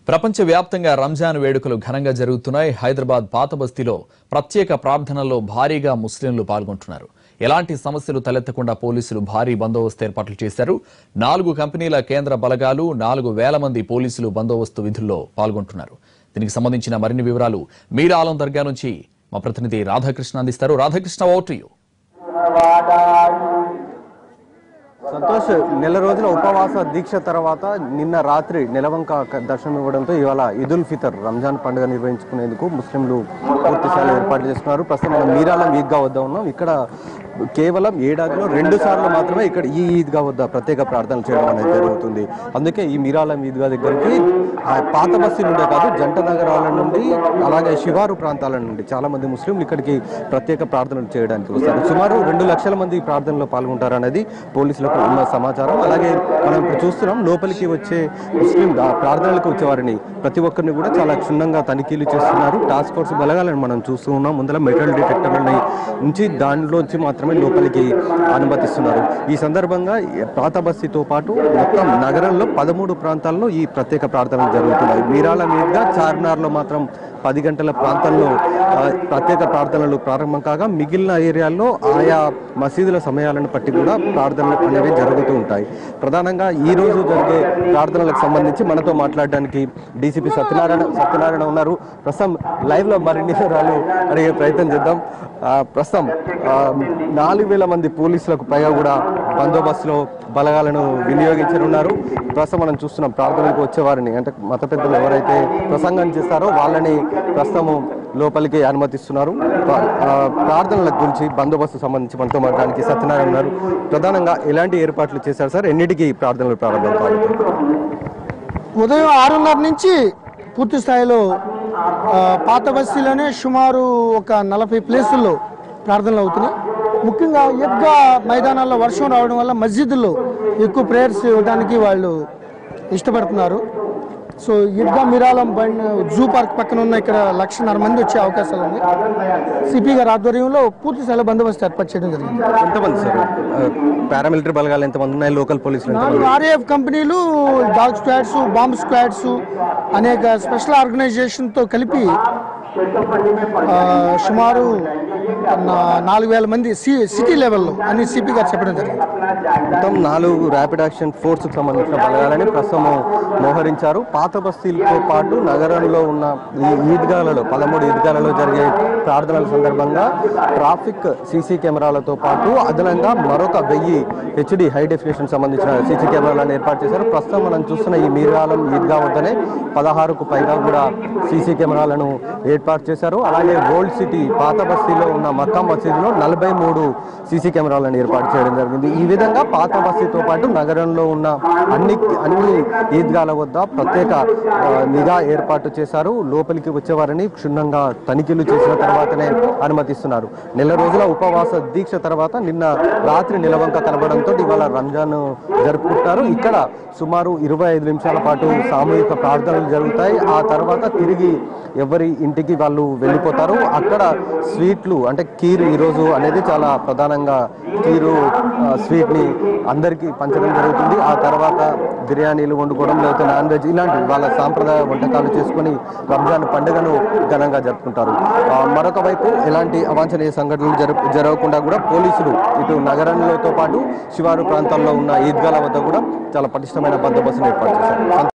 ప్రపంచవ్యాప్తంగా రంజాన్ వేడుకలు ఘనంగా జరుగుతున్నాయి. హైదరాబాద్ పాత బస్తీలో ప్రత్యేక ప్రార్థనల్లో భారీగా ముస్లింలు పాల్గొంటున్నారు. ఎలాంటి సమస్యలు తలెత్తకుండా పోలీసులు భారీ బందోబస్తు ఏర్పాట్లు చేశారు. 4 కంపెనీల కేంద్ర బలగాలు 4,000 మంది పోలీసులు బందోబస్తు విధుల్లో పాల్గొంటున్నారు. దీనికి సంబంధించిన మరిన్ని వివరాలు మీరా ఆలం దర్గా నుంచి మా ప్రతినిధి రాధాకృష్ణ అందిస్తారు. Radhakrishna, over to you. Santosh, నెల రోజుల ఉపవాస దీక్ష తర్వాత నిన్న రాత్రి నెలవంక దర్శనం ఇవ్వడంతో ఇవాళ ఈదుల్ ఫితర్ రంజాన్ పండుగ నిర్వహించుకునేందుకు ముస్లింలు పూర్తి స్థాయిలో ఏర్పాటు చేస్తున్నారు. ప్రస్తుతం మనం మీరాలం ఈద్గా వద్ద ఉన్నాం. ఇక్కడ కేవలం ఏడాదిలో 2 సార్లు మాత్రమే ఇక్కడ ఈ ఈద్గా వద్ద ప్రత్యేక ప్రార్థనలు చేయడం అనేది జరుగుతుంది. అందుకే ఈ మీరాలం ఈద్గా దగ్గరికి పాత బస్తీ నుండే కాదు, జంట నగరాల నుండి అలాగే శివారు ప్రాంతాల నుండి చాలా మంది ముస్లింలు ఇక్కడికి ప్రత్యేక ప్రార్థనలు చేయడానికి వస్తారు. సుమారు 2 లక్షల మంది ప్రార్థనలో పాల్గొంటారనేది పోలీసులకు ఉన్న సమాచారం. అలాగే మనం ఇప్పుడు చూస్తున్నాం, లోపలికి వచ్చే ముస్లిం ప్రార్థనలకు వచ్చేవారిని ప్రతి ఒక్కరిని కూడా చాలా క్షుణ్ణంగా తనిఖీలు చేస్తున్నారు. టాస్క్ ఫోర్స్ బలగాలను మనం చూస్తూ ఉన్నాం. ముందర మెటల్ డిటెక్టర్లని ఉంచి దానిలోంచి మాత్రమే లోపలికి అనుమతిస్తున్నారు. ఈ సందర్భంగా పాత బస్తీతో పాటు మొత్తం నగరంలో 13 ప్రాంతాల్లో ఈ ప్రత్యేక ప్రార్థనలు జరుగుతున్నాయి. మీరాల మీదుగా చార్మినార్లో మాత్రం 10 గంటల ప్రాంతంలో ప్రత్యేక ప్రార్థనలు ప్రారంభం కాగా మిగిలిన ఏరియాల్లో ఆయా మసీదుల సమయాలను బట్టి కూడా ప్రార్థనలు అనేవి జరుగుతూ ఉంటాయి. ప్రధానంగా ఈ రోజు జరిగే ప్రార్థనలకు సంబంధించి మనతో మాట్లాడడానికి డీసీపీ సత్యనారాయణ ఉన్నారు. ప్రస్తుతం లైవ్ లో మరిన్ని వివరాలు అడిగే ప్రయత్నం చేద్దాం. ప్రస్తుతం 4,000 మంది పోలీసులకు పైగా కూడా బందోబస్తులో బలగాలను వినియోగించనున్నారు. ప్రస్తుతం మనం చూస్తున్నాం, ప్రార్థనలకు వచ్చేవారిని అంటే మత పెద్దలు ఎవరైతే ప్రసంగం చేస్తారో వాళ్ళని ప్రస్తుతం లోపలికి అనుమతిస్తున్నారు. ప్రార్థనల గురించి బందోబస్తు సంబంధించి మనతో మాట్లాడడానికి సత్యనారాయణ ఉన్నారు. ప్రధానంగా ఎలాంటి ఏర్పాట్లు చేశారు సార్? ఎన్నిటికీ ప్రార్థనలు ప్రారంభం కావాలి? ఉదయం 6:30 నుంచి పూర్తి స్థాయిలో పాత బస్తీలోనే సుమారు ఒక 40 ప్లేసుల్లో ప్రార్థనలు అవుతున్నాయి. ముఖ్యంగా ఈద్గా మైదానాల్లో వర్షం రావడం వల్ల మస్జిద్లో ఎక్కువ ప్రేయర్స్ ఇవ్వడానికి వాళ్ళు ఇష్టపడుతున్నారు. So Eidgah Mir Alam zoo park పక్కన ఉన్న ఇక్కడ 1,00,000 మంది వచ్చే అవకాశాలు ఉన్నాయి. సిపి గారి ఆధ్వర్యంలో పూర్తి స్థాయిలో బందోబస్తు ఏర్పాటు చేయడం జరిగింది. ఎంతమంది సార్? పారామిలిటరీ బలగాలు ఎంతమంది ఉన్నాయి? లోకల్ పోలీసులు? 4 RAF కంపెనీలు, డాగ్ స్క్వాడ్స్, బాంబ్ స్క్వాడ్స్, అనేక స్పెషల్ ఆర్గనైజేషన్తో కలిపి సుమారు 4,000 మంది సిటీ లెవెల్లో అని సిపి గారు చెప్పడం జరిగింది. మొత్తం 4 ర్యాపిడ్ యాక్షన్ ఫోర్స్కి సంబంధించిన బలగాలని ప్రస్తుతం మోహరించారు. పాత బస్తీలతో పాటు నగరంలో ఉన్న ఈ ఈద్గాలలో 13 ఈద్గాలలో జరిగే ప్రార్థనల సందర్భంగా ట్రాఫిక్ సీసీ కెమెరాలతో పాటు అదనంగా మరొక 1000 HD హై డెఫినేషన్ సంబంధించిన సీసీ కెమెరాలను ఏర్పాటు చేశారు. ప్రస్తుతం మనం చూస్తున్న ఈ మీరాలం ఈద్గా వద్దనే 16కు పైగా కూడా సీసీ కెమెరాలను ఏర్పాటు చేశారు. అలాగే ఓల్డ్ సిటీ పాత బస్తీలో ఉన్న మక్కా మసీదులో 43 సీసీ కెమెరాలను ఏర్పాటు చేయడం జరిగింది. ఈ విధంగా పాత బస్తీతో పాటు నగరంలో ఉన్న అన్ని ఈద్గాల వద్ద ప్రత్యేక నిఘా ఏర్పాటు చేశారు. లోపలికి వచ్చేవారిని క్షుణ్ణంగా తనిఖీలు చేసిన తర్వాతనే అనుమతిస్తున్నారు. నెల రోజుల ఉపవాస దీక్ష తర్వాత నిన్న రాత్రి నిలవంక కనబడంతో ఇవాళ రంజాన్ జరుపుకుంటారు. ఇక్కడ సుమారు 25 నిమిషాల పాటు సామూహిక ప్రార్థనలు జరుగుతాయి. ఆ తర్వాత తిరిగి ఎవరి ఇంటికి వాళ్ళు వెళ్ళిపోతారు. అక్కడ స్వీట్లు అంటే కీరు ఈరోజు అనేది చాలా ప్రధానంగా కీరు స్వీట్ని అందరికీ పంచడం జరుగుతుంది. ఆ తర్వాత బిర్యానీలు వండుకోవడం, లేకపోతే నాన్ వెజ్ ఇలాంటి వాళ్ళ సాంప్రదాయ వంటకాలు చేసుకుని రంజాన్ పండుగను ఘనంగా జరుపుకుంటారు. మరొక వైపు ఎలాంటి అవాంఛనీయ సంఘటనలు జరగకుండా కూడా పోలీసులు ఇటు నగరంలోతో పాటు శివారు ప్రాంతాల్లో ఉన్న ఈద్గాల వద్ద కూడా చాలా పటిష్టమైన బందోబస్తును ఏర్పాటు చేశారు.